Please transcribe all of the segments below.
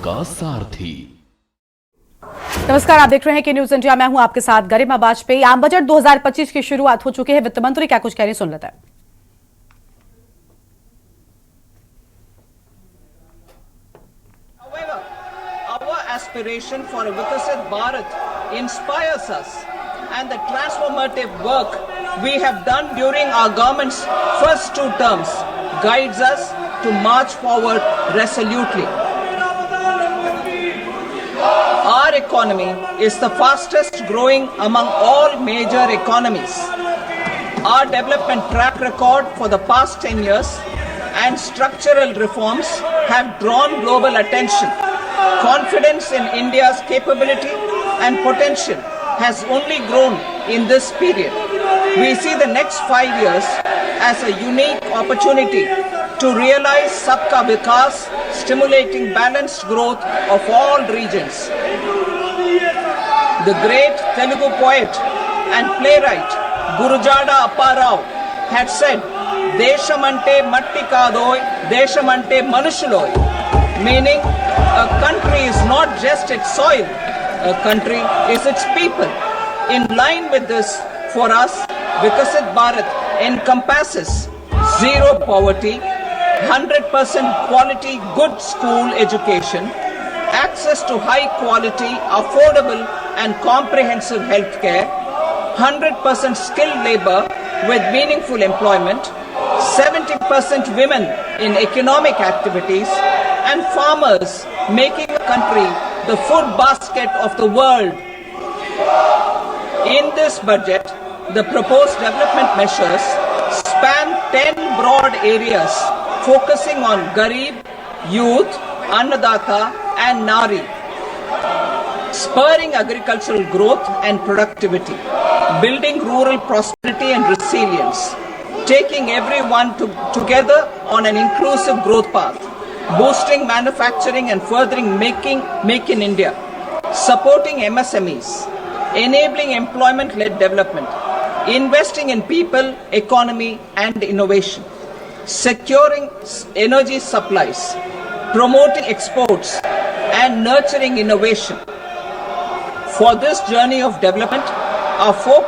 का सारथी। नमस्कार, आप देख रहे हैं कि न्यूज इंडिया। मैं हूं आपके साथ गरिमा वाजपेयी। आम बजट 2025 की शुरुआत हो चुकी है। वित्त मंत्री क्या कुछ कह रही सुन लेते हैं। However, our aspiration for a Vikasit Bharat inspires us, and the transformative work we have done during our government's first 2 terms guides us to march forward resolutely. Our economy is the fastest growing among all major economies. Our development track record for the past 10 years and structural reforms have drawn global attention. Confidence in India's capability and potential has only grown in this period. We see the next 5 years as a unique opportunity to realize Sabka Vikas, stimulating balanced growth of all regions. The great Telugu poet and playwright Gurujada Apparao had said, "Deshamante matti kadoy, deshamante manushuloy," meaning a country is not just its soil, a country is its people. In line with this, for us, Vikasit Bharat encompasses zero poverty, 100% quality good school education, access to high quality, affordable and comprehensive health care, 100% skilled labor with meaningful employment, 70% women in economic activities, and farmers making a country the food basket of the world. In this budget, the proposed development measures span 10 broad areas focusing on Garib, youth, Annadata and Nari, spurring agricultural growth and productivity, building rural prosperity and resilience, taking everyone together on an inclusive growth path, boosting manufacturing and furthering Make in India, supporting MSMEs, enabling employment-led development, investing in people, economy and innovation, securing energy supplies, promoting exports and nurturing innovation. For this journey of development, our 4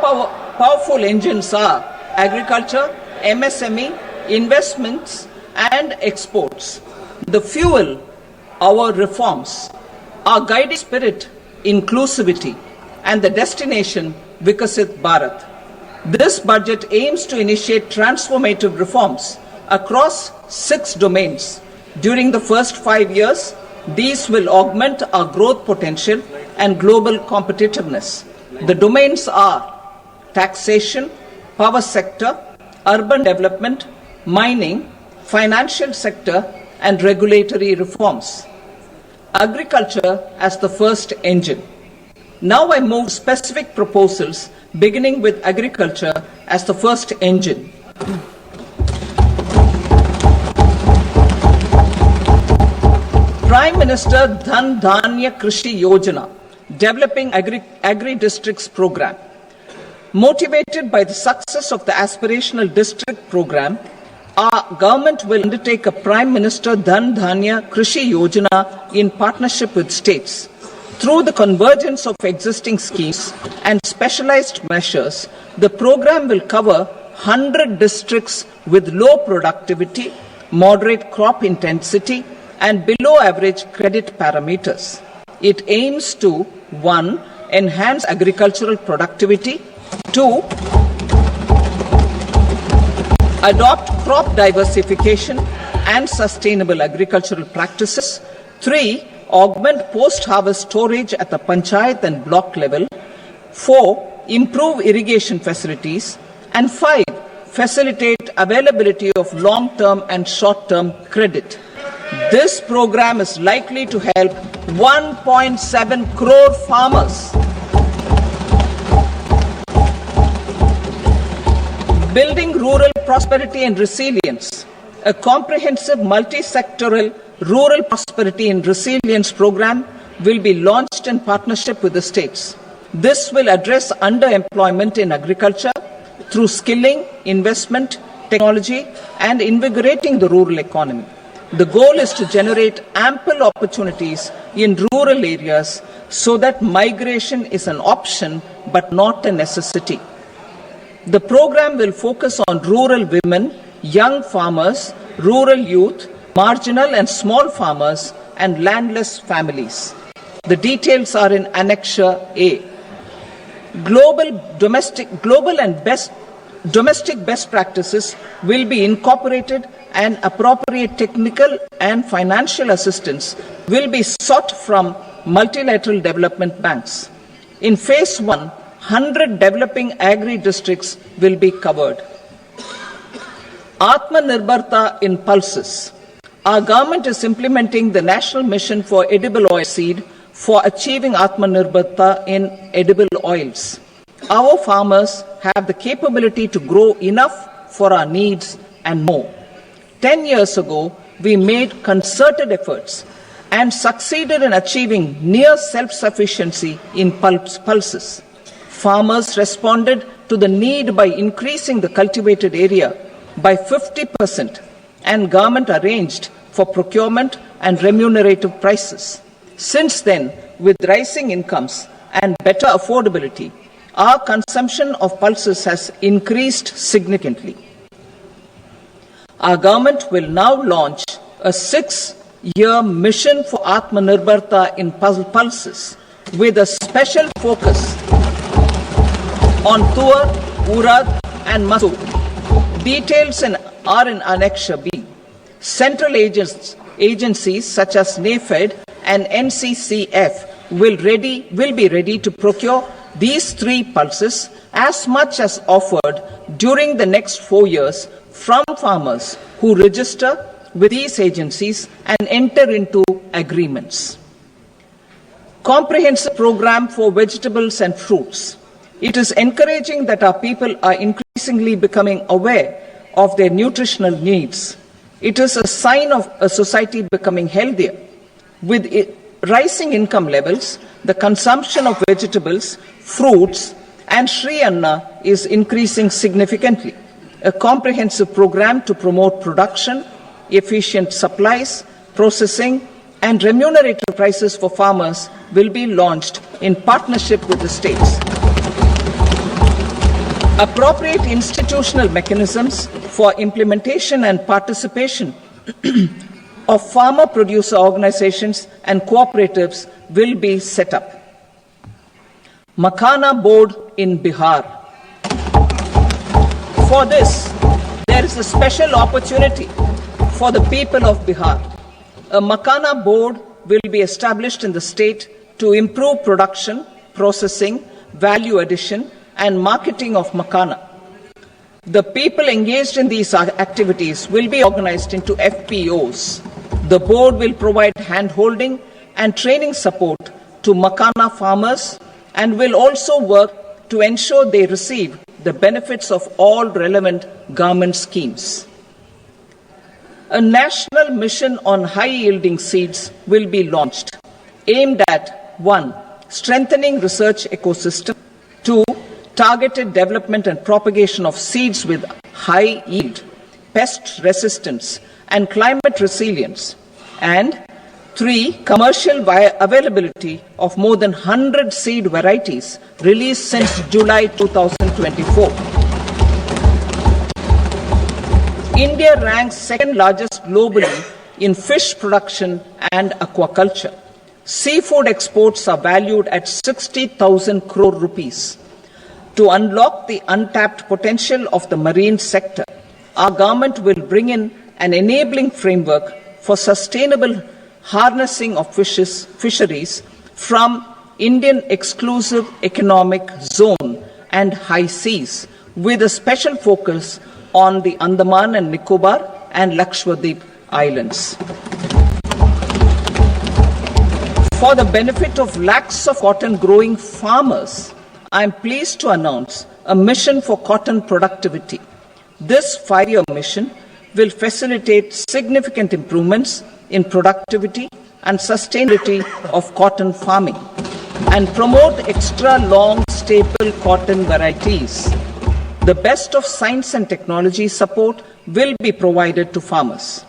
powerful engines are agriculture, MSME, investments and exports. The fuel, our reforms, our guiding spirit, inclusivity, and the destination, Vikasit Bharat. This budget aims to initiate transformative reforms across 6 domains. During the first 5 years, these will augment our growth potential and global competitiveness. The domains are taxation, power sector, urban development, mining, financial sector, and regulatory reforms. Agriculture as the first engine. Now I move specific proposals, beginning with agriculture as the first engine. Prime Minister Dhan Dhanya Krishi Yojana, developing agri-districts program. Motivated by the success of the aspirational district program, our government will undertake a Prime Minister Dhan Dhanya Krishi Yojana in partnership with states. Through the convergence of existing schemes and specialized measures, the program will cover 100 districts with low productivity, moderate crop intensity, and below average credit parameters. It aims to 1. Enhance agricultural productivity, 2. Adopt crop diversification and sustainable agricultural practices, 3. Augment post-harvest storage at the panchayat and block level, 4. Improve irrigation facilities, and 5. Facilitate availability of long-term and short-term credit. This program is likely to help 1.7 crore farmers. Building rural prosperity and resilience. A comprehensive multi-sectoral rural prosperity and resilience program will be launched in partnership with the states. This will address underemployment in agriculture through skilling, investment, technology, and invigorating the rural economy. The goal is to generate ample opportunities in rural areas so that migration is an option but not a necessity. The program will focus on rural women, young farmers, rural youth, marginal and small farmers, and landless families. The details are in Annexure A. Domestic best practices will be incorporated, and appropriate technical and financial assistance will be sought from multilateral development banks. In phase 1, 100 developing agri-districts will be covered. Atmanirbharta in pulses. Our government is implementing the National Mission for Edible Oil Seed for achieving Atmanirbharta in edible oils. Our farmers have the capability to grow enough for our needs and more. 10 years ago, we made concerted efforts and succeeded in achieving near self-sufficiency in pulses. Farmers responded to the need by increasing the cultivated area by 50%, and government arranged for procurement and remunerative prices. Since then, with rising incomes and better affordability, our consumption of pulses has increased significantly. Our government will now launch a 6-year mission for Atmanirbharta in pulses with a special focus on Tur, Urad and Masoor. Details are in Annexure B. Central agencies such as NAFED and NCCF will be ready to procure these 3 pulses as much as offered during the next 4 years from farmers who register with these agencies and enter into agreements. Comprehensive program for vegetables and fruits. It is encouraging that our people are increasingly becoming aware of their nutritional needs. It is a sign of a society becoming healthier. With rising income levels, the consumption of vegetables, fruits, and Sri Anna is increasing significantly. A comprehensive program to promote production, efficient supplies, processing, and remunerative prices for farmers will be launched in partnership with the states. Appropriate institutional mechanisms for implementation and participation of farmer producer organizations and cooperatives will be set up. Makhana Board in Bihar. For this, there is a special opportunity for the people of Bihar. A Makhana Board will be established in the state to improve production, processing, value addition, and marketing of makhana. The people engaged in these activities will be organized into FPOs. The board will provide hand-holding and training support to makhana farmers and will also work to ensure they receive the benefits of all relevant government schemes. A national mission on high-yielding seeds will be launched, aimed at 1. Strengthening research ecosystem, 2. Targeted development and propagation of seeds with high yield, pest resistance, and climate resilience, and 3. Commercial availability of more than 100 seed varieties released since July 2024. India ranks second largest globally in fish production and aquaculture. Seafood exports are valued at 60,000 crore rupees. To unlock the untapped potential of the marine sector, our government will bring in an enabling framework for sustainable harnessing of fisheries from Indian Exclusive Economic Zone and high seas, with a special focus on the Andaman and Nicobar and Lakshadweep Islands. For the benefit of lakhs of cotton growing farmers, I am pleased to announce a mission for cotton productivity. This 5-year mission will facilitate significant improvements in productivity and sustainability of cotton farming and promote extra long staple cotton varieties. The best of science and technology support will be provided to farmers.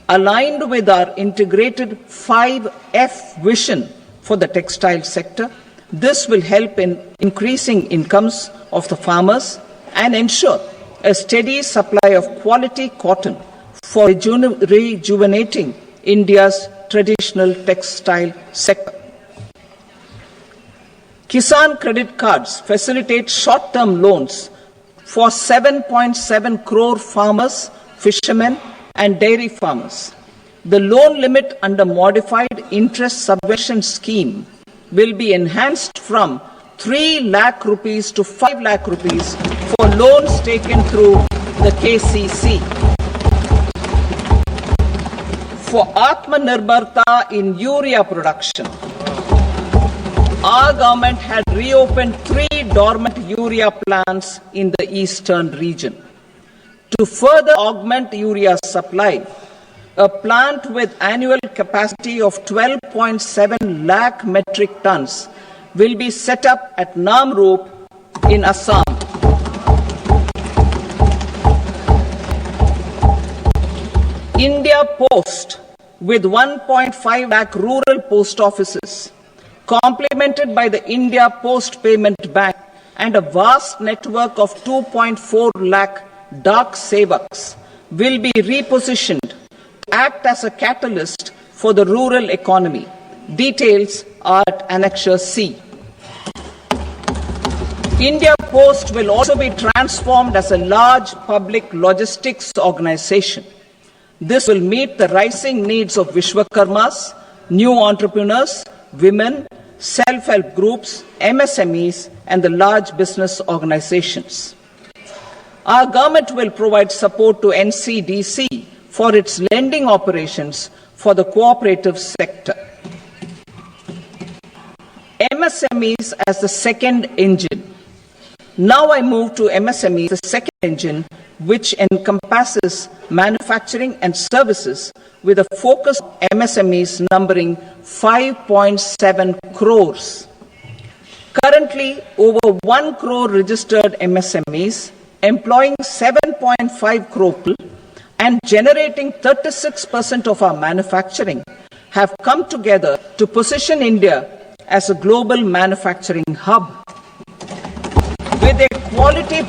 aligned with our integrated 5F vision for the textile sector. This will help in increasing incomes of the farmers and ensure a steady supply of quality cotton for rejuvenating India's traditional textile sector. Kisan credit cards facilitate short-term loans for 7.7 crore farmers, fishermen, and dairy farmers. The loan limit under modified interest subvention scheme will be enhanced from 3 lakh rupees to 5 lakh rupees for loans taken through the KCC. For Atmanirbharta in urea production, our government had reopened 3 dormant urea plants in the eastern region. To further augment urea supply, a plant with annual capacity of 12.7 lakh metric tons will be set up at Namrup in Assam. India Post, with 1.5 lakh rural post offices, complemented by the India Post Payment Bank and a vast network of 2.4 lakh Dak Sevaks, will be repositioned to act as a catalyst for the rural economy. Details are at Annexure C. India Post will also be transformed as a large public logistics organization. This will meet the rising needs of Vishwakarmas, new entrepreneurs, women, self-help groups, MSMEs, and the large business organizations. Our government will provide support to NCDC for its lending operations for the cooperative sector. MSMEs as the second engine. Now I move to MSMEs, the second engine, which encompasses manufacturing and services with a focus on MSMEs numbering 5.7 crores. Currently, over 1 crore registered MSMEs, employing 7.5 crore people and generating 36% of our manufacturing, have come together to position India as a global manufacturing hub. With their quality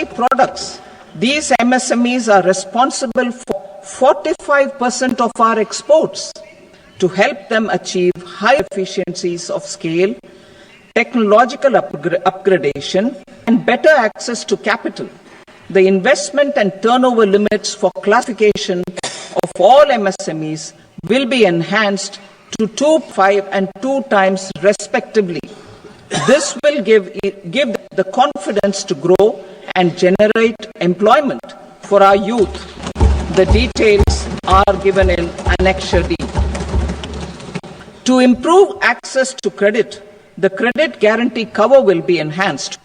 products, these MSMEs are responsible for 45% of our exports. To help them achieve high efficiencies of scale, technological upgradation, and better access to capital, the investment and turnover limits for classification of all MSMEs will be enhanced to 2, 5, and 2 times respectively. This will give the confidence to grow and generate employment for our youth. The details are given in Annexure D. To improve access to credit, the credit guarantee cover will be enhanced.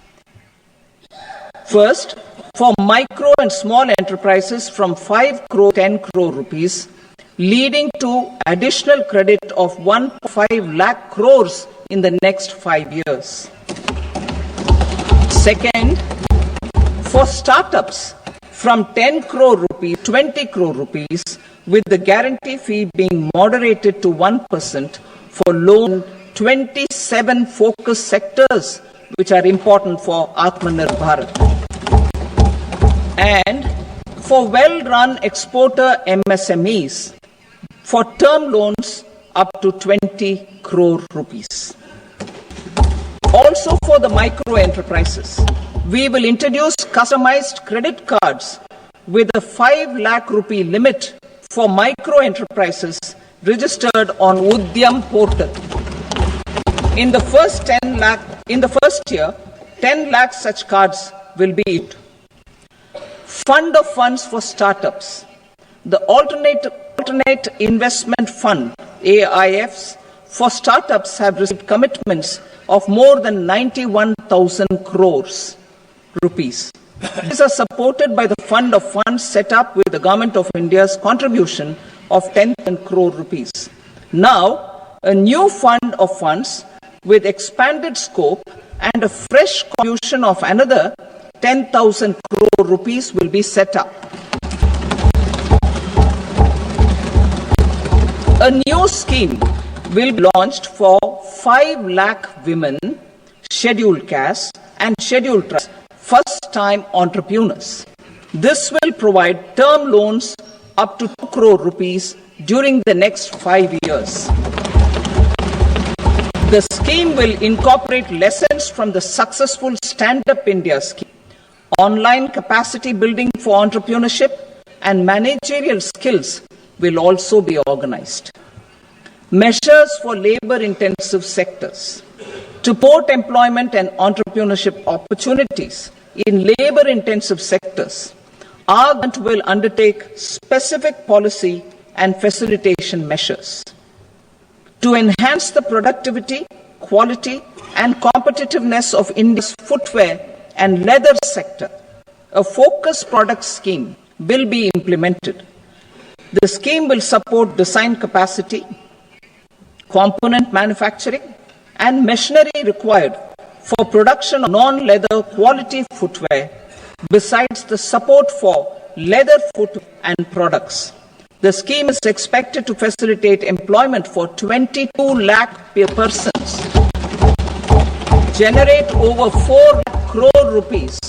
First, for micro and small enterprises from 5 crore to 10 crore rupees, leading to additional credit of 1.5 lakh crores in the next 5 years. Second, for startups from 10 crore rupees, 20 crore rupees, with the guarantee fee being moderated to 1% for loan 27 focus sectors which are important for Atmanirbharta. And for well-run exporter MSMEs, for term loans up to 20 crore rupees. Also for the micro enterprises, we will introduce customized credit cards with a 5 lakh rupee limit for micro enterprises registered on Udyam portal. In the first year, 10 lakh such cards will be issued. Fund of funds for startups. The alternate investment fund, AIFs, for startups have received commitments of more than 91,000 crores rupees. These are supported by the fund of funds set up with the Government of India's contribution of 10 crore rupees. Now, a new fund of funds with expanded scope and a fresh contribution of another 10,000 crore rupees will be set up. A new scheme will be launched for 5 lakh women, scheduled castes and scheduled tribes, first-time entrepreneurs. This will provide term loans up to 2 crore rupees during the next 5 years. The scheme will incorporate lessons from the successful Stand Up India scheme, online capacity building for entrepreneurship, and managerial skills will also be organized. Measures for labor-intensive sectors. To support employment and entrepreneurship opportunities in labor-intensive sectors, our government will undertake specific policy and facilitation measures. To enhance the productivity, quality, and competitiveness of India's footwear and leather sector, a focused product scheme will be implemented. The scheme will support design capacity, component manufacturing, and machinery required for production of non-leather quality footwear, besides the support for leather footwear and products. The scheme is expected to facilitate employment for 22 lakh persons, generate over 4 crore rupees,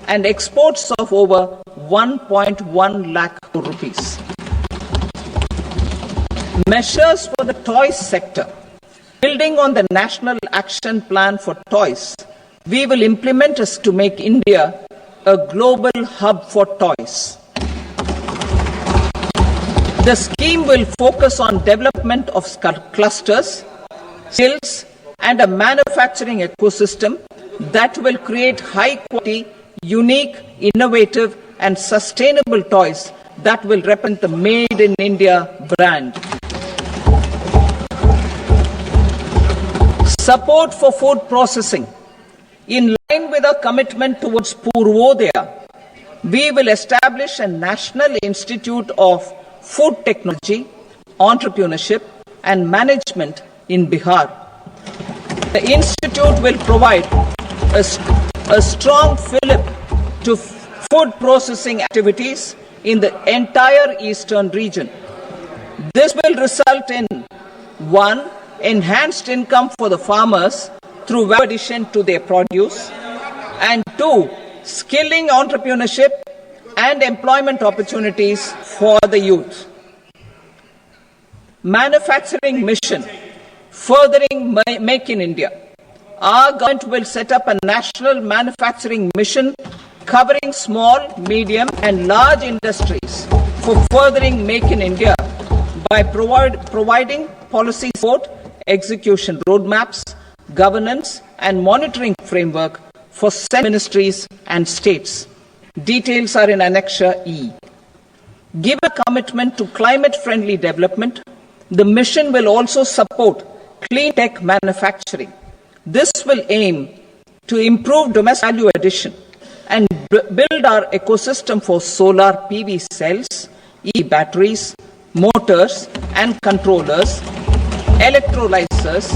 and exports of over 1.1 lakh crore rupees. Measures for the toys sector. Building on the National Action Plan for Toys, we will implement this to make India a global hub for toys. The scheme will focus on development of clusters, skills, and a manufacturing ecosystem that will create high-quality, unique, innovative, and sustainable toys that will represent the Made in India brand. Support for food processing. In line with our commitment towards Purvodaya, we will establish a National Institute of Food Technology, Entrepreneurship and Management in Bihar. The institute will provide a strong fillip to food processing activities in the entire eastern region. This will result in 1. Enhanced income for the farmers through value addition to their produce, and 2. Skilling entrepreneurship and employment opportunities for the youth. Manufacturing mission, furthering Make in India. Our government will set up a national manufacturing mission covering small, medium and large industries for furthering Make in India by providing policy support, execution roadmaps, governance and monitoring framework for said ministries and states. Details are in Annexure E. Give a commitment to climate-friendly development. The mission will also support clean tech manufacturing. This will aim to improve domestic value addition and build our ecosystem for solar PV cells, e-batteries, motors and controllers, electrolyzers,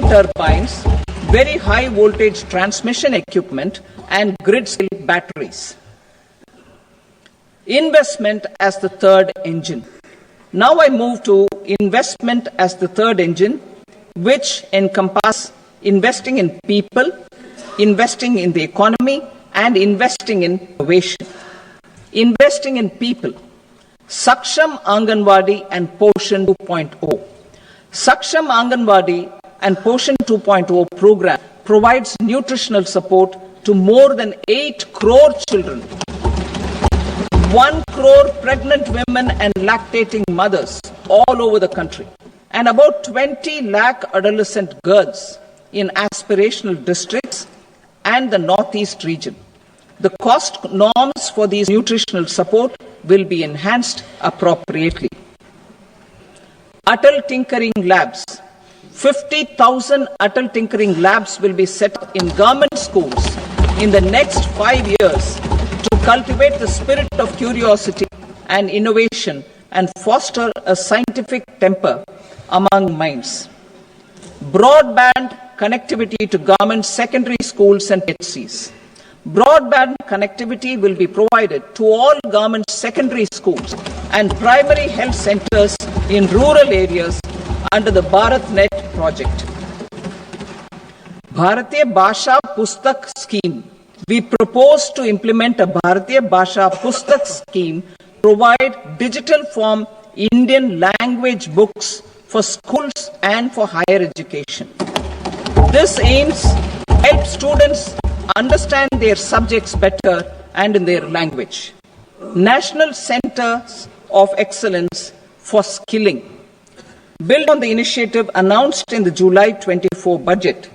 turbines, very high voltage transmission equipment and grid scale batteries. Investment as the third engine. Now I move to investment as the third engine, which encompasses investing in people, investing in the economy and investing in innovation. Investing in people. Saksham Anganwadi and Poshan 2.0. Saksham Anganwadi and Poshan 2.0 program provides nutritional support to more than 8 crore children, 1 crore pregnant women and lactating mothers all over the country, and about 20 lakh adolescent girls in aspirational districts and the Northeast region. The cost norms for these nutritional support will be enhanced appropriately. Atal Tinkering Labs. 50,000 Atal Tinkering Labs will be set up in government schools in the next 5 years to cultivate the spirit of curiosity and innovation and foster a scientific temper among minds. Broadband connectivity to government secondary schools and PHCs. Broadband connectivity will be provided to all government secondary schools and primary health centers in rural areas under the BharatNet project. Bharatiya Bhasha Pustak Scheme. We propose to implement a Bharatiya Bhasha Pustak scheme, provide digital form Indian language books for schools and for higher education. This aims to help students understand their subjects better and in their language. National Centers of Excellence for Skilling. Built on the initiative announced in the July 24 budget,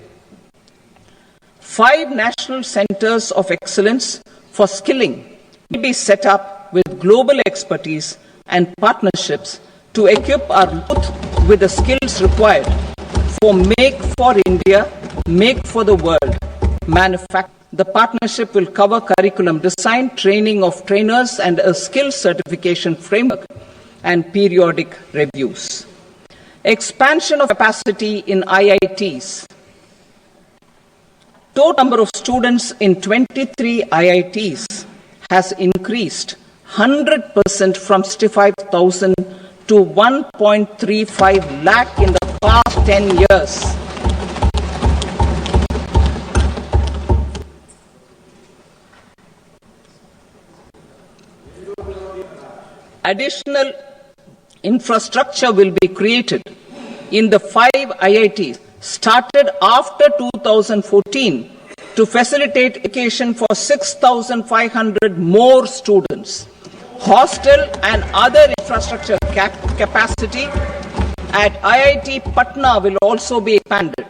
5 national centers of excellence for skilling will be set up with global expertise and partnerships to equip our youth with the skills required for Make for India, Make for the World manufacturing. The partnership will cover curriculum design, training of trainers, and a skill certification framework and periodic reviews. Expansion of capacity in IITs. Total number of students in 23 IITs has increased 100% from 65,000 to 1.35 lakh in the past 10 years. Additional infrastructure will be created in the 5 IITs started after 2014 to facilitate education for 6,500 more students. Hostel and other infrastructure capacity at IIT Patna will also be expanded.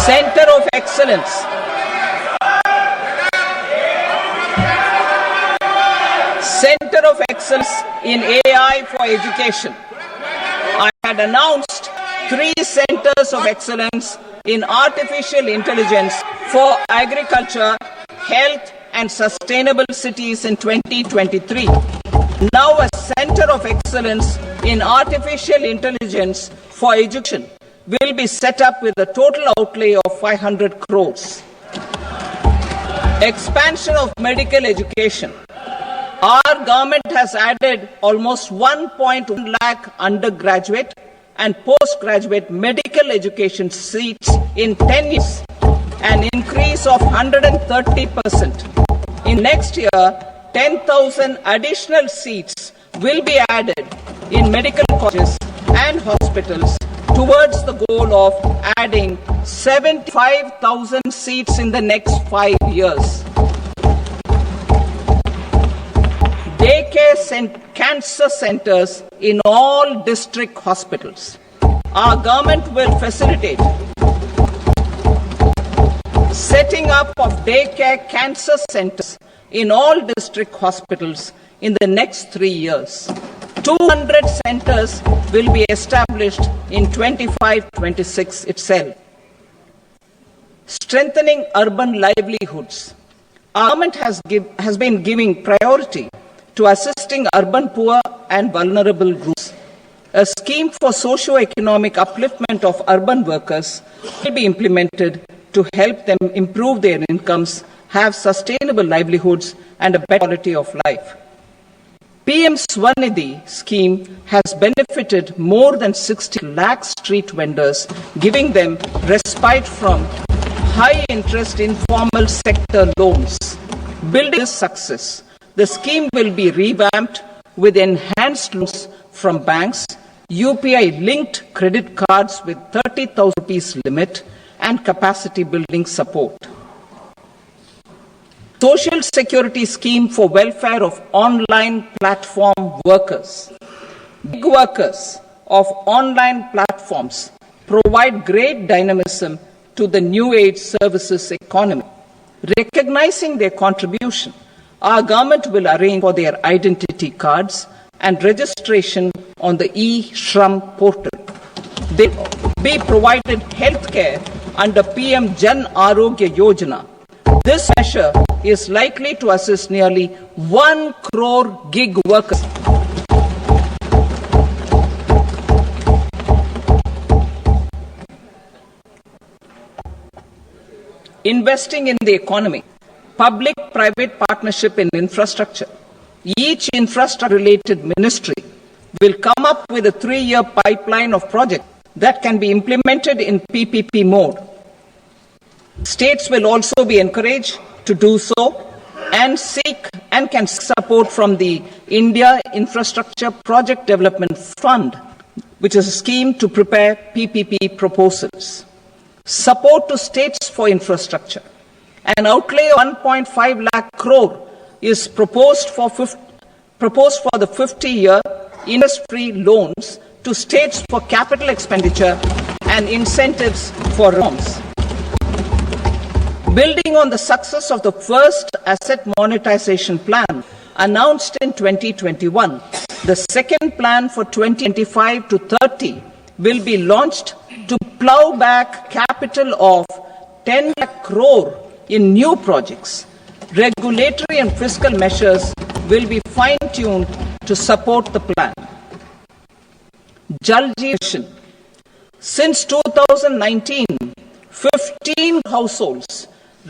Center of Excellence. Center of Excellence in AI for Education. I had announced 3 centers of excellence in artificial intelligence for agriculture, health, and sustainable cities in 2023. Now a center of excellence in artificial intelligence for education will be set up with a total outlay of 500 crores. Expansion of medical education. Our government has added almost 1.1 lakh undergraduate and postgraduate medical education seats in 10 years, an increase of 130%. In next year, 10,000 additional seats will be added in medical colleges and hospitals towards the goal of adding 75,000 seats in the next 5 years. Daycare cancer centers in all district hospitals. Our government will facilitate setting up of daycare cancer centers in all district hospitals in the next 3 years. 200 centers will be established in 25-26 itself. Strengthening urban livelihoods. Our government has been giving priority to assisting urban poor and vulnerable groups. A scheme for socio-economic upliftment of urban workers will be implemented to help them improve their incomes, have sustainable livelihoods, and a better quality of life. PM Swanidhi scheme has benefited more than 60 lakh street vendors, giving them respite from high-interest informal sector loans. Building this success, the scheme will be revamped with enhanced loans from banks, UPI-linked credit cards with 30,000 rupees limit, and capacity building support. Social Security Scheme for welfare of online platform workers. Gig workers of online platforms provide great dynamism to the new age services economy. Recognizing their contribution, our government will arrange for their identity cards and registration on the e-Shram portal. They will be provided healthcare under PM Jan Arogya Yojana. This measure is likely to assist nearly 1 crore gig workers. investing in the economy, public-private partnership in infrastructure. Each infrastructure-related ministry will come up with a 3-year pipeline of projects that can be implemented in PPP mode. States will also be encouraged to do so and seek and can support from the India Infrastructure Project Development Fund, which is a scheme to prepare PPP proposals. Support to states for infrastructure. An outlay of 1.5 lakh crore is proposed for the 50-year interest-free loans to states for capital expenditure and incentives for reforms. Building on the success of the first asset monetization plan announced in 2021, the second plan for 2025 to 30 will be launched to plow back capital of 10 lakh crore in new projects. Regulatory and fiscal measures will be fine-tuned to support the plan. Jal Jeevan Mission. Since 2019, 15 households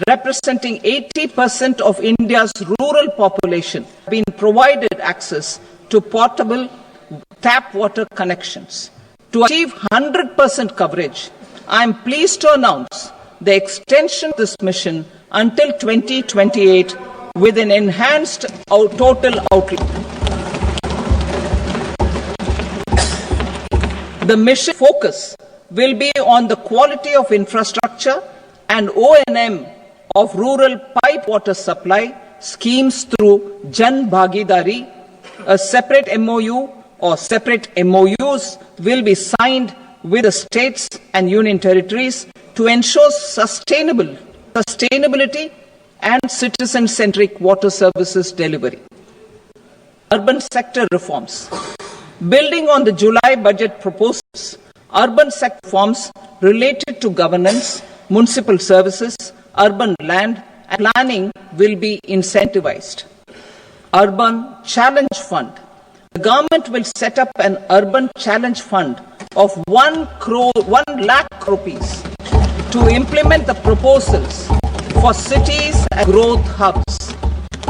representing 80% of India's rural population have been provided access to portable tap water connections. To achieve 100% coverage, I am pleased to announce the extension of this mission until 2028 with an enhanced total outlay. The mission focus will be on the quality of infrastructure and O&M of rural pipe water supply schemes through Jan Bhagidari. A separate MOU or separate MOUs will be signed with the states and union territories to ensure sustainability and citizen-centric water services delivery. Urban sector reforms. Building on the July budget proposals, urban sector reforms related to governance, municipal services, urban land and planning will be incentivized. Urban Challenge Fund. The government will set up an urban challenge fund of 1 lakh rupees to implement the proposals for cities and growth hubs,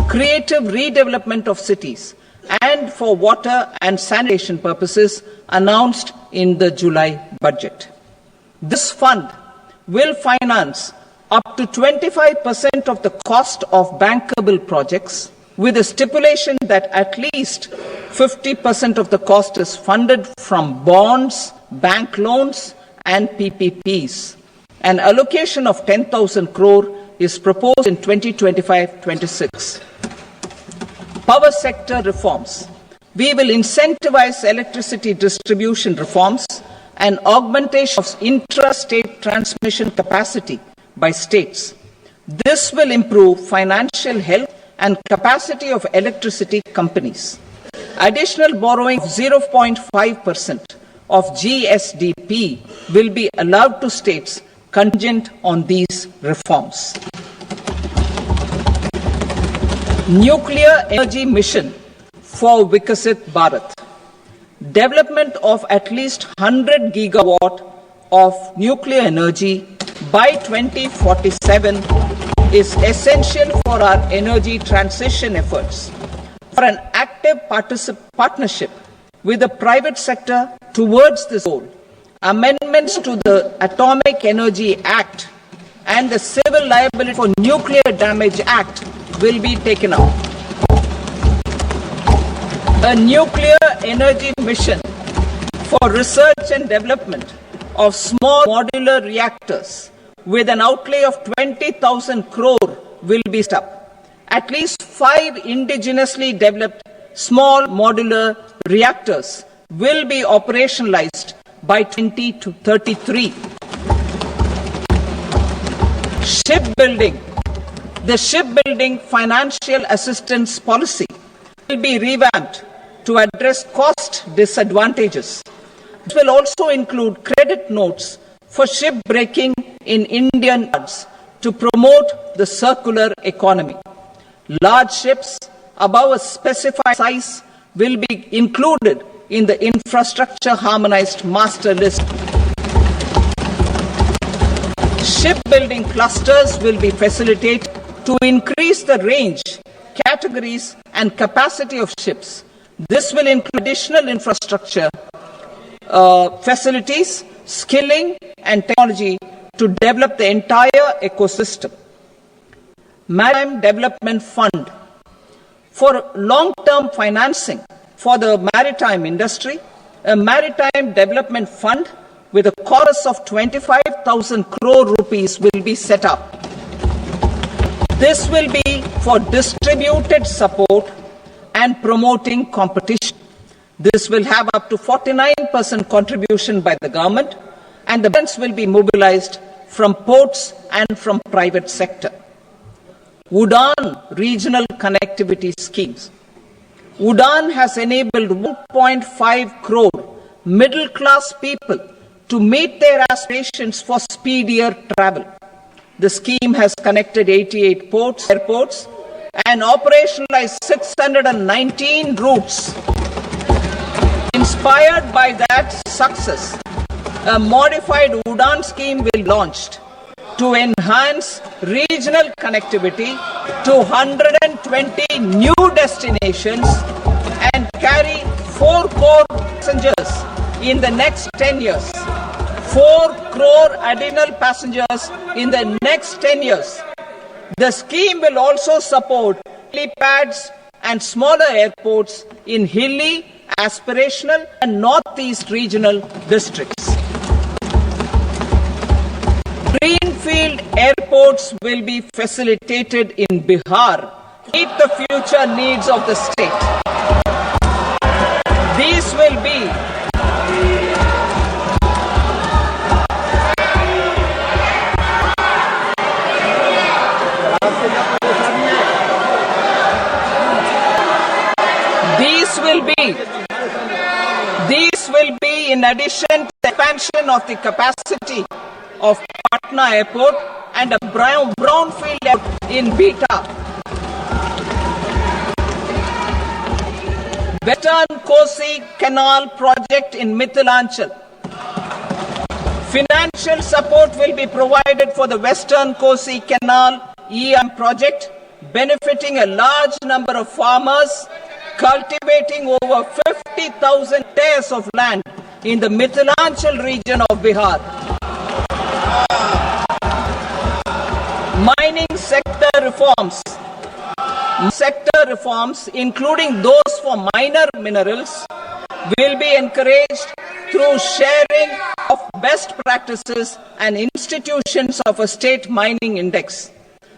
creative redevelopment of cities, and for water and sanitation purposes announced in the July budget. This fund will finance up to 25% of the cost of bankable projects, with a stipulation that at least 50% of the cost is funded from bonds, bank loans, and PPPs. An allocation of 10,000 crore is proposed in 2025-26. Power sector reforms. We will incentivize electricity distribution reforms and augmentation of intra-state transmission capacity by states. This will improve financial health and capacity of electricity companies. Additional borrowing of 0.5% of GSDP will be allowed to states contingent on these reforms. Nuclear energy mission for Vikasit Bharat. Development of at least 100 gigawatt of nuclear energy by 2047 is essential for our energy transition efforts. For an active partnership with the private sector towards this goal, amendments to the Atomic Energy Act and the Civil Liability for Nuclear Damage Act will be taken up. A nuclear energy mission for research and development of small modular reactors with an outlay of 20,000 crore will be set up. At least 5 indigenously developed small modular reactors will be operationalized by 2033. Shipbuilding. The shipbuilding financial assistance policy will be revamped to address cost disadvantages. It will also include credit notes for shipbreaking in Indian yards to promote the circular economy. Large ships above a specified size will be included in the infrastructure harmonized master list. Shipbuilding clusters will be facilitated to increase the range, categories, and capacity of ships. This will include additional infrastructure, facilities, skilling, and technology to develop the entire ecosystem. Maritime Development Fund. For long-term financing for the maritime industry, a Maritime Development Fund with a chorus of 25,000 crore rupees will be set up. This will be for distributed support and promoting competition. This will have up to 49% contribution by the government, and the balance will be mobilized from ports and from private sector. UDAN regional connectivity schemes. UDAN has enabled 1.5 crore middle-class people to meet their aspirations for speedier travel. The scheme has connected 88 airports, and operationalized 619 routes. Inspired by that success, a modified UDAN scheme will be launched to enhance regional connectivity to 120 new destinations and carry 4 crore passengers in the next 10 years. 4 crore additional passengers in the next 10 years. The scheme will also support helipads and smaller airports in hilly, aspirational and northeast regional districts. Greenfield airports will be facilitated in Bihar to meet the future needs of the state. These will be in addition to the expansion of the capacity of Patna Airport and a brownfield airport in Beta. Western Kosi Canal project in Mithilanchal. Financial support will be provided for the Western Kosi Canal EM project, benefiting a large number of farmers, cultivating over 50,000 hectares of land in the Mithilanchal region of Bihar. Mining sector reforms, including those for minor minerals, will be encouraged through sharing of best practices and institutions of a state mining index.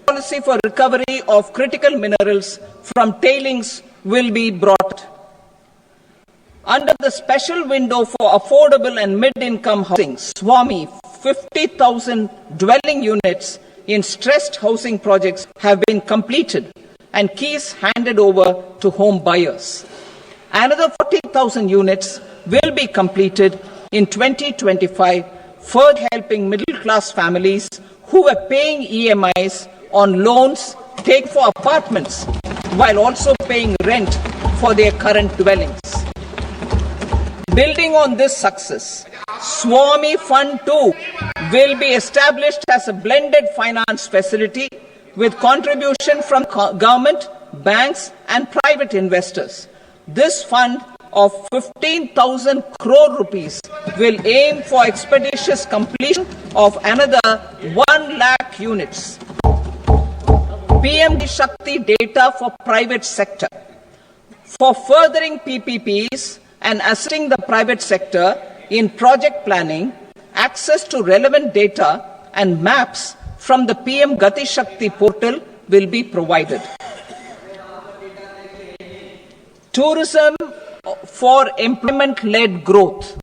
Policy for recovery of critical minerals from tailings will be brought. Under the special window for affordable and mid-income housing, SWAMI, 50,000 dwelling units in stressed housing projects have been completed and keys handed over to home buyers. Another 40,000 units will be completed in 2025, further helping middle-class families who were paying EMIs on loans taken for apartments while also paying rent for their current dwellings. Building on this success, Swami Fund 2 will be established as a blended finance facility with contribution from government, banks and private investors. This fund of 15,000 crore rupees will aim for expeditious completion of another 1 lakh units. PMD Shakti data for private sector. For furthering PPPs and assisting the private sector in project planning, access to relevant data and maps from the PM Gati Shakti portal will be provided. Tourism for employment-led growth.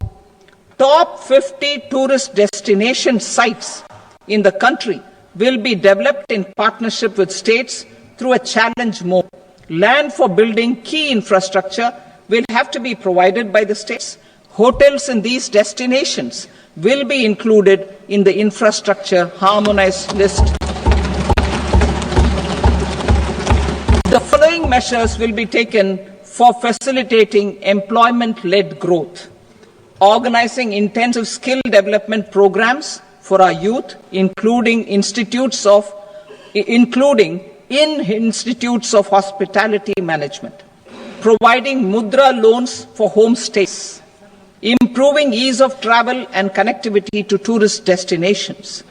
Top 50 tourist destination sites in the country will be developed in partnership with states through a challenge mode. Land for building key infrastructure will have to be provided by the states. Hotels in these destinations will be included in the infrastructure harmonized list. The following measures will be taken for facilitating employment-led growth. Organizing intensive skill development programs for our youth, including in institutes of hospitality management, providing mudra loans for homestays, improving ease of travel and connectivity to tourist destinations,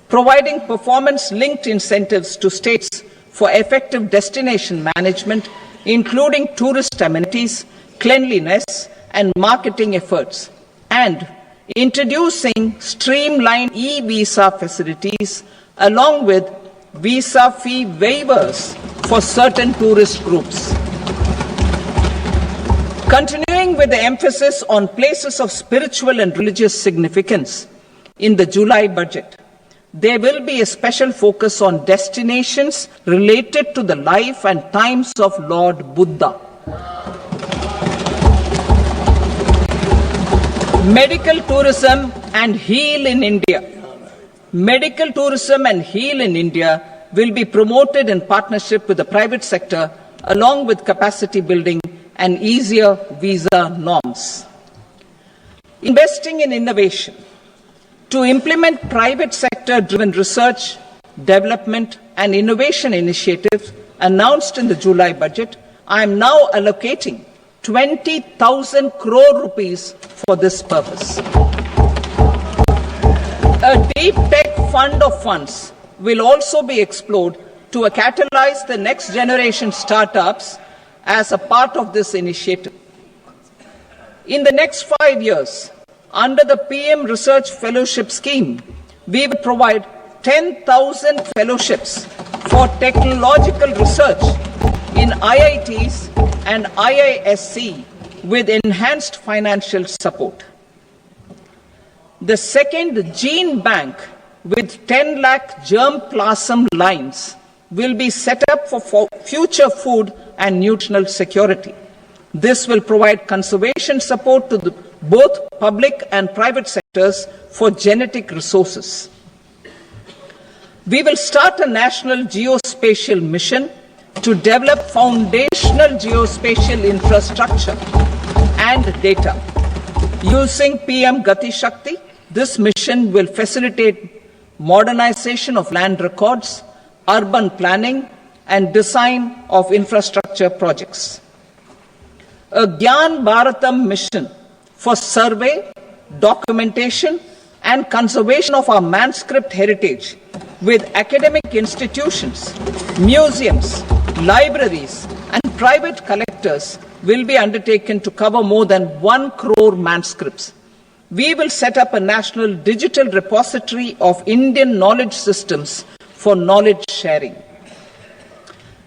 providing performance-linked incentives to states for effective destination management, including tourist amenities, cleanliness, and marketing efforts, and introducing streamlined e-visa facilities along with visa fee waivers for certain tourist groups. Continuing with the emphasis on places of spiritual and religious significance, in the July budget, there will be a special focus on destinations related to the life and times of Lord Buddha. Medical tourism and heal in India. Medical tourism and heal in India will be promoted in partnership with the private sector, along with capacity building and easier visa norms. Investing in innovation. To implement private sector-driven research, development and innovation initiatives announced in the July budget, I am now allocating 20,000 crore rupees for this purpose. A deep tech fund of funds will also be explored to catalyze the next generation startups as a part of this initiative. In the next 5 years, under the PM Research Fellowship Scheme, we will provide 10,000 fellowships for technological research in IITs and IISc with enhanced financial support. The second gene bank with 10 lakh germplasm lines will be set up for future food and nutritional security. This will provide conservation support to both public and private sectors for genetic resources. We will start a national geospatial mission to develop foundational geospatial infrastructure and data. Using PM Gati Shakti, this mission will facilitate modernization of land records, urban planning, and design of infrastructure projects. A Gyan Bharatam mission for survey, documentation, and conservation of our manuscript heritage with academic institutions, museums, libraries, and private collectors will be undertaken to cover more than 1 crore manuscripts. We will set up a national digital repository of Indian knowledge systems for knowledge sharing.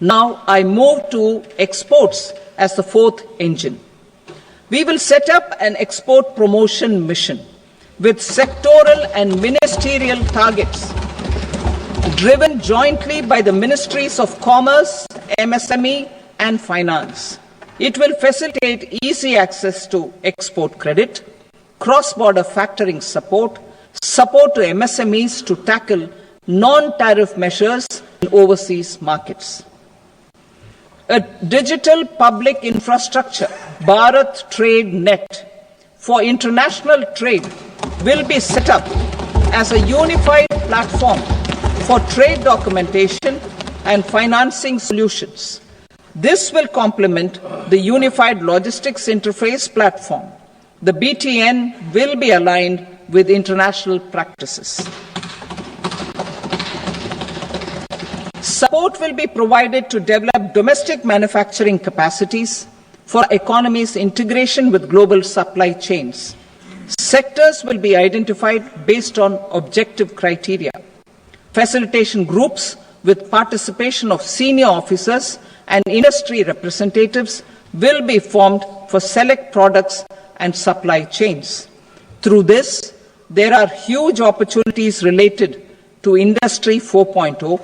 Now I move to exports as the fourth engine. We will set up an export promotion mission with sectoral and ministerial targets driven jointly by the Ministries of Commerce, MSME, and Finance. It will facilitate easy access to export credit, cross-border factoring support, support to MSMEs to tackle non-tariff measures in overseas markets. A digital public infrastructure, Bharat Trade Net, for international trade will be set up as a unified platform for trade documentation and financing solutions. This will complement the Unified Logistics Interface platform. The BTN will be aligned with international practices. Support will be provided to develop domestic manufacturing capacities for economy's integration with global supply chains. Sectors will be identified based on objective criteria. Facilitation groups with participation of senior officers and industry representatives will be formed for select products and supply chains. Through this, there are huge opportunities related to Industry 4.0,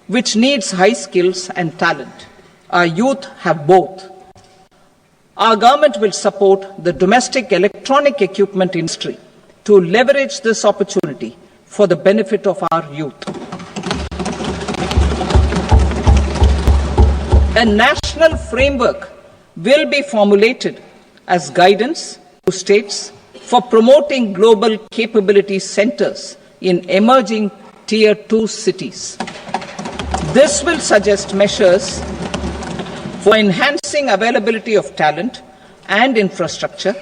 which needs high skills and talent. Our youth have both. Our government will support the domestic electronic equipment industry to leverage this opportunity for the benefit of our youth. A national framework will be formulated as guidance to states for promoting global capability centers in emerging Tier 2 cities. This will suggest measures for enhancing availability of talent and infrastructure,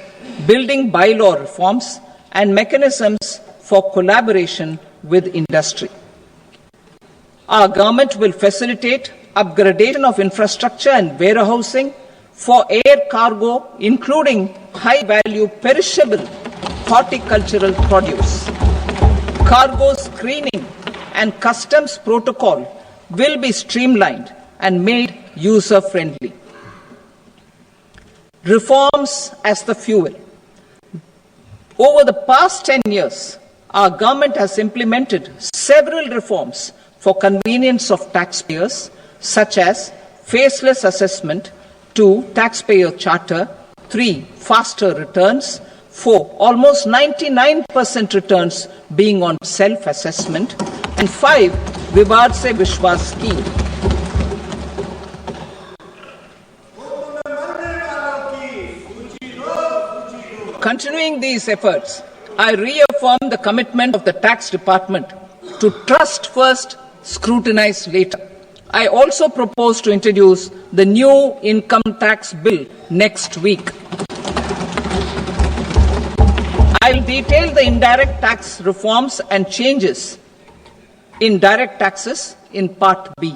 building bylaw reforms, and mechanisms for collaboration with industry. Our government will facilitate upgradation of infrastructure and warehousing for air cargo, including high-value perishable horticultural produce. Cargo screening and customs protocol will be streamlined and made user-friendly. Reforms as the fuel. Over the past 10 years, our government has implemented several reforms for convenience of taxpayers, such as faceless assessment, 2, taxpayer charter, 3, faster returns, 4, almost 99% returns being on self-assessment, and 5, Vivad Se Vishwas scheme. Continuing these efforts, I reaffirm the commitment of the Tax Department to trust first, scrutinize later. I also propose to introduce the new income tax bill next week. I'll detail the indirect tax reforms and changes in direct taxes in Part B.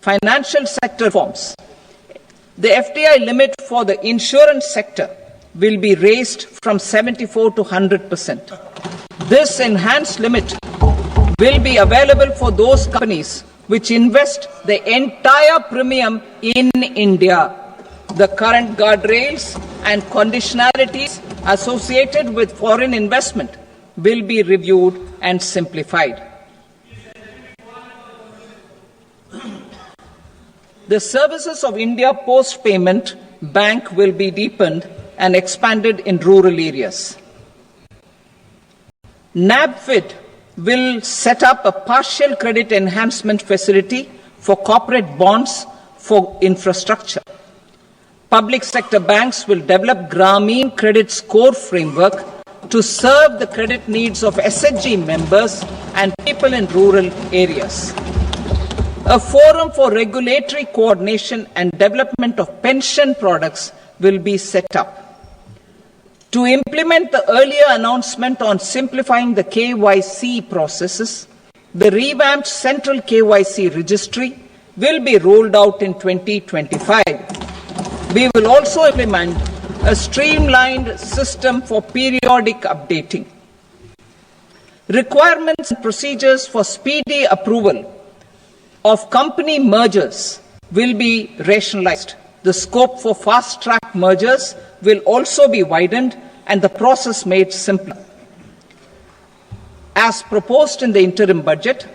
Financial sector reforms. The FDI limit for the insurance sector will be raised from 74 to 100%. This enhanced limit will be available for those companies which invest the entire premium in India. The current guardrails and conditionalities associated with foreign investment will be reviewed and simplified. The services of India Post Payment Bank will be deepened and expanded in rural areas. NABFID will set up a partial credit enhancement facility for corporate bonds for infrastructure. Public sector banks will develop Grameen Credit Score framework to serve the credit needs of SHG members and people in rural areas. A forum for regulatory coordination and development of pension products will be set up. To implement the earlier announcement on simplifying the KYC processes, the revamped Central KYC Registry will be rolled out in 2025. We will also implement a streamlined system for periodic updating. Requirements and procedures for speedy approval of company mergers will be rationalized. The scope for fast-track mergers will also be widened and the process made simpler. As proposed in the interim budget,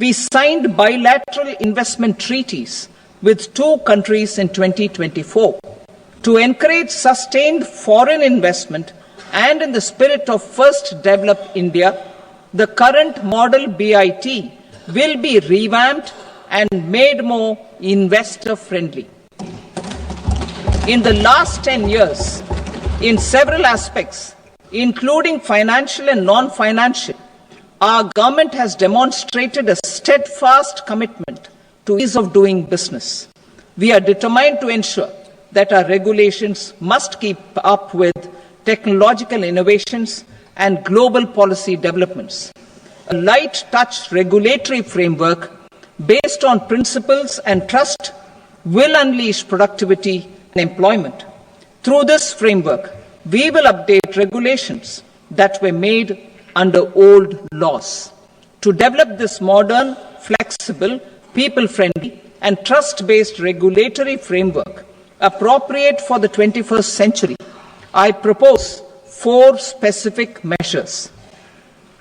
we signed bilateral investment treaties with 2 countries in 2024 to encourage sustained foreign investment, and in the spirit of First Develop India, the current model BIT will be revamped and made more investor-friendly. In the last 10 years, in several aspects, including financial and non-financial, our government has demonstrated a steadfast commitment to ease of doing business. We are determined to ensure that our regulations must keep up with technological innovations and global policy developments. A light-touch regulatory framework based on principles and trust will unleash productivity and employment. Through this framework, we will update regulations that were made under old laws. To develop this modern, flexible, people-friendly and trust-based regulatory framework appropriate for the 21st century, I propose 4 specific measures.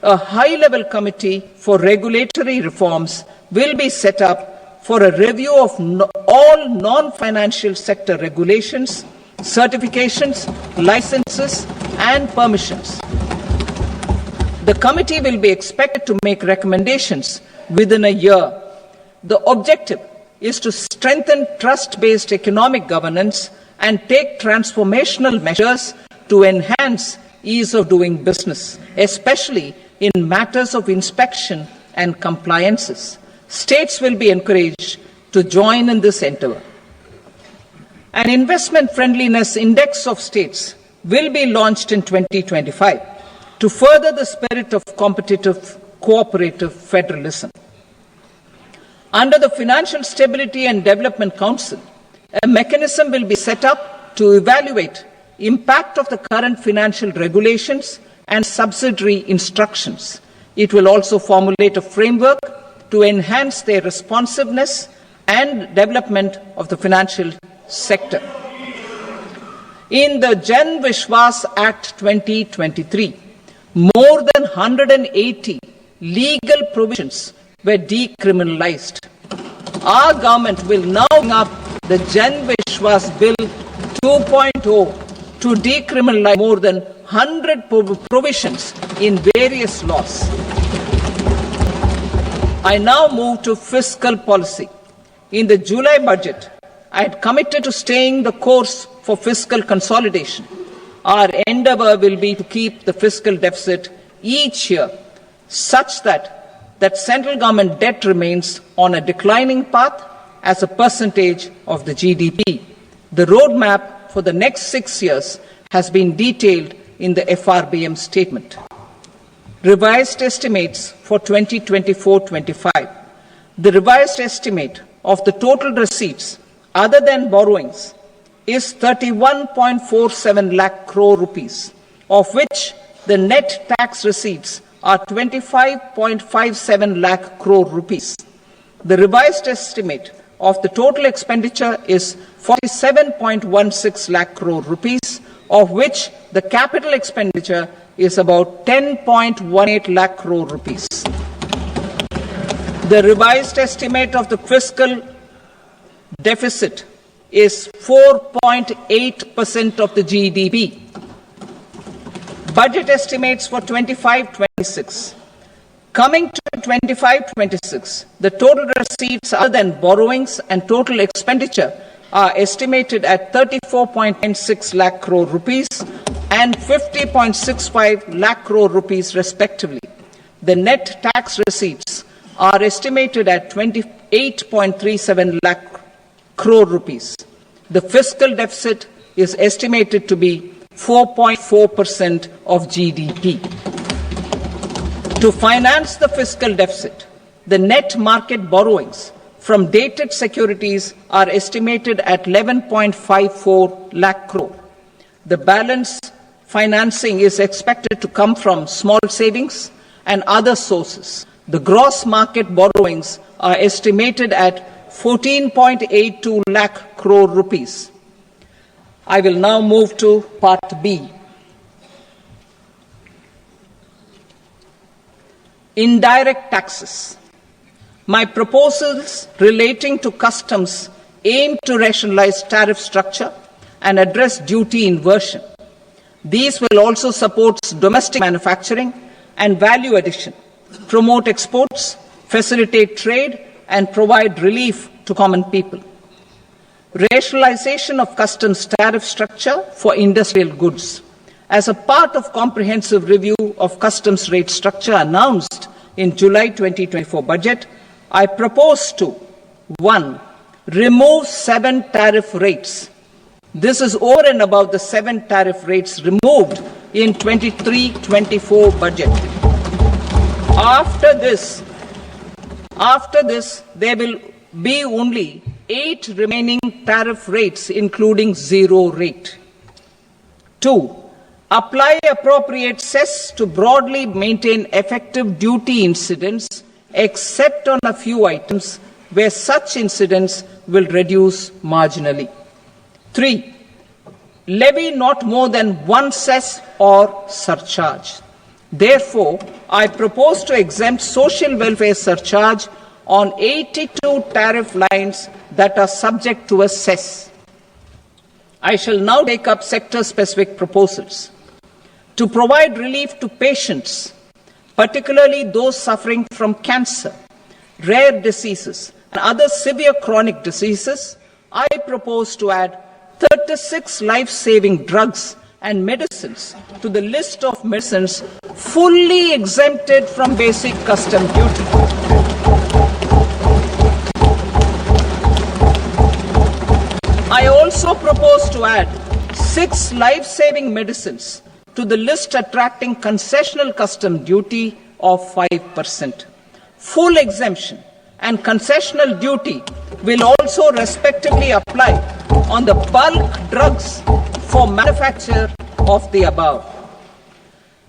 A high-level committee for regulatory reforms will be set up for a review of all non-financial sector regulations, certifications, licenses, and permissions. The committee will be expected to make recommendations within a year. The objective is to strengthen trust-based economic governance and take transformational measures to enhance ease of doing business, especially in matters of inspection and compliances. States will be encouraged to join in this endeavour. An investment friendliness index of states will be launched in 2025 to further the spirit of competitive, cooperative federalism. Under the Financial Stability and Development Council, a mechanism will be set up to evaluate impact of the current financial regulations and subsidiary instructions. It will also formulate a framework to enhance their responsiveness and development of the financial sector. In the Jan Vishwas Act 2023, more than 180 legal provisions were decriminalized. Our government will now bring up the Jan Vishwas Bill 2.0 to decriminalize more than 100 provisions in various laws. I now move to fiscal policy. In the July budget, I had committed to staying the course for fiscal consolidation. Our endeavour will be to keep the fiscal deficit each year such that central government debt remains on a declining path as a percentage of the GDP. The roadmap for the next 6 years has been detailed in the FRBM statement. Revised estimates for 2024-25. The revised estimate of the total receipts other than borrowings is 31.47 lakh crore rupees, of which the net tax receipts are 25.57 lakh crore rupees. The revised estimate of the total expenditure is 47.16 lakh crore rupees, of which the capital expenditure is about 10.18 lakh crore rupees. The revised estimate of the fiscal deficit is 4.8% of the GDP. Budget estimates for 25-26. Coming to 25-26, the total receipts other than borrowings and total expenditure are estimated at 34.96 lakh crore rupees and 50.65 lakh crore rupees respectively. The net tax receipts are estimated at 28.37 lakh crore rupees. The fiscal deficit is estimated to be 4.4% of GDP. To finance the fiscal deficit, the net market borrowings from dated securities are estimated at 11.54 lakh crore. The balance financing is expected to come from small savings and other sources. The gross market borrowings are estimated at 14.82 lakh crore rupees. I will now move to Part B. Indirect taxes. My proposals relating to customs aim to rationalize tariff structure and address duty inversion. These will also support domestic manufacturing and value addition, promote exports, facilitate trade, and provide relief to common people. Rationalization of customs tariff structure for industrial goods. As a part of comprehensive review of customs rate structure announced in July 2024 budget, I propose to 1. Remove 7 tariff rates. This is over and above the 7 tariff rates removed in 23-24 budget. After this, there will be only 8 remaining tariff rates, including 0 rate. 2. Apply appropriate cess to broadly maintain effective duty incidence, except on a few items where such incidence will reduce marginally. 3. Levy not more than 1 cess or surcharge. Therefore, I propose to exempt social welfare surcharge on 82 tariff lines that are subject to a cess. I shall now take up sector-specific proposals. To provide relief to patients, particularly those suffering from cancer, rare diseases, and other severe chronic diseases, I propose to add 36 life-saving drugs and medicines to the list of medicines fully exempted from basic custom duty. I also propose to add 6 life-saving medicines to the list attracting concessional custom duty of 5%. Full exemption and concessional duty will also respectively apply on the bulk drugs for manufacture of the above.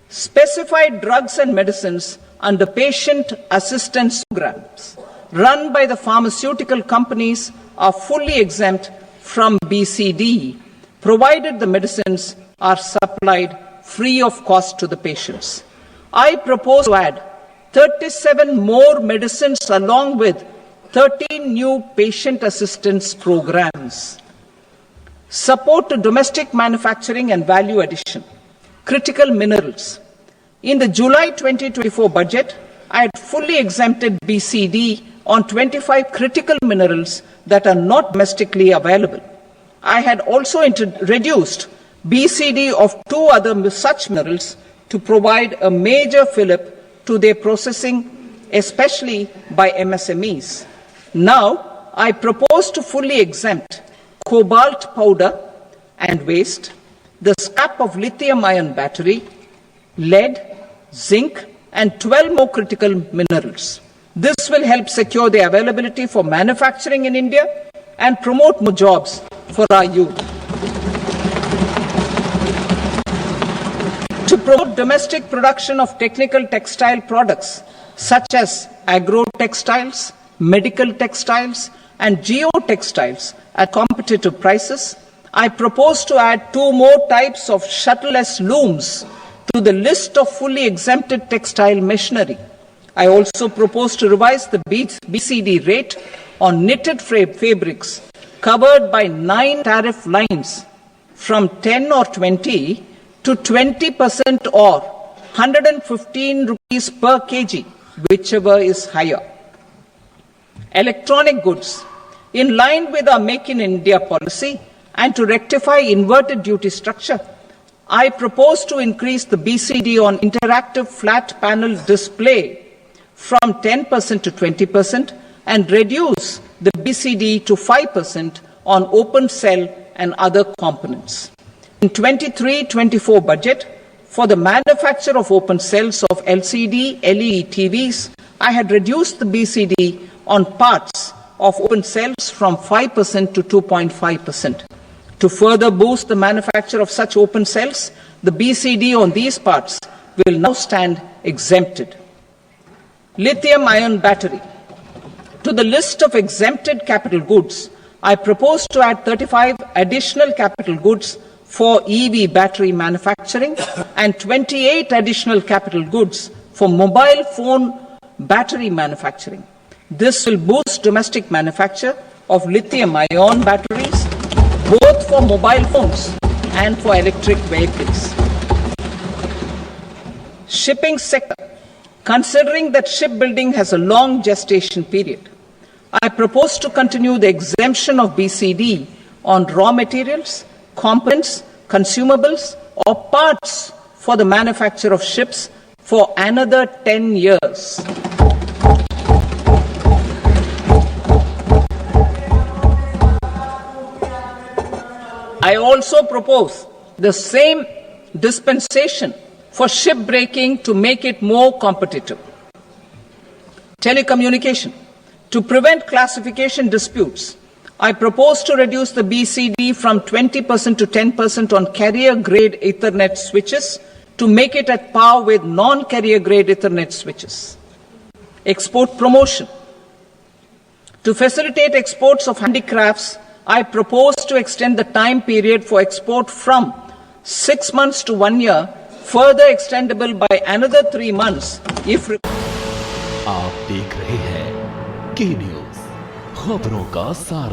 Specified drugs and medicines under patient assistance programs run by the pharmaceutical companies are fully exempt from BCD, provided the medicines are supplied free of cost to the patients. I propose to add 37 more medicines along with 13 new patient assistance programs. Support to domestic manufacturing and value addition. Critical minerals. In the July 2024 budget, I had fully exempted BCD on 25 critical minerals that are not domestically available. I had also reduced BCD of 2 other such minerals to provide a major fillip to their processing, especially by MSMEs. Now, I propose to fully exempt cobalt powder and waste, the scrap of lithium-ion battery, lead, zinc, and 12 more critical minerals. This will help secure their availability for manufacturing in India and promote more jobs for our youth. To promote domestic production of technical textile products such as agro-textiles, medical textiles, and geotextiles at competitive prices, I propose to add 2 more types of shuttleless looms to the list of fully exempted textile machinery. I also propose to revise the BCD rate on knitted fabrics covered by 9 tariff lines from 10 or 20 to 20% or 115 rupees per kg, whichever is higher. Electronic goods. In line with our Make in India policy and to rectify inverted duty structure, I propose to increase the BCD on interactive flat panel display from 10% to 20% and reduce the BCD to 5% on open cell and other components. In 23-24 budget, for the manufacture of open cells of LCD, LED TVs, I had reduced the BCD on parts of open cells from 5% to 2.5%. To further boost the manufacture of such open cells, the BCD on these parts will now stand exempted. Lithium-ion battery. To the list of exempted capital goods, I propose to add 35 additional capital goods for EV battery manufacturing and 28 additional capital goods for mobile phone battery manufacturing. This will boost domestic manufacture of lithium-ion batteries, both for mobile phones and for electric vehicles. Shipping sector. Considering that shipbuilding has a long gestation period, I propose to continue the exemption of BCD on raw materials, components, consumables, or parts for the manufacture of ships for another 10 years. I also propose the same dispensation for shipbreaking to make it more competitive. Telecommunication. To prevent classification disputes, I propose to reduce the BCD from 20% to 10% on carrier-grade Ethernet switches to make it at par with non-carrier-grade Ethernet switches. Export promotion. To facilitate exports of handicrafts, I propose to extend the time period for export from 6 months to 1 year, further extendable by another 3 months if आप देख रहे हैं के news, खबरों का सार।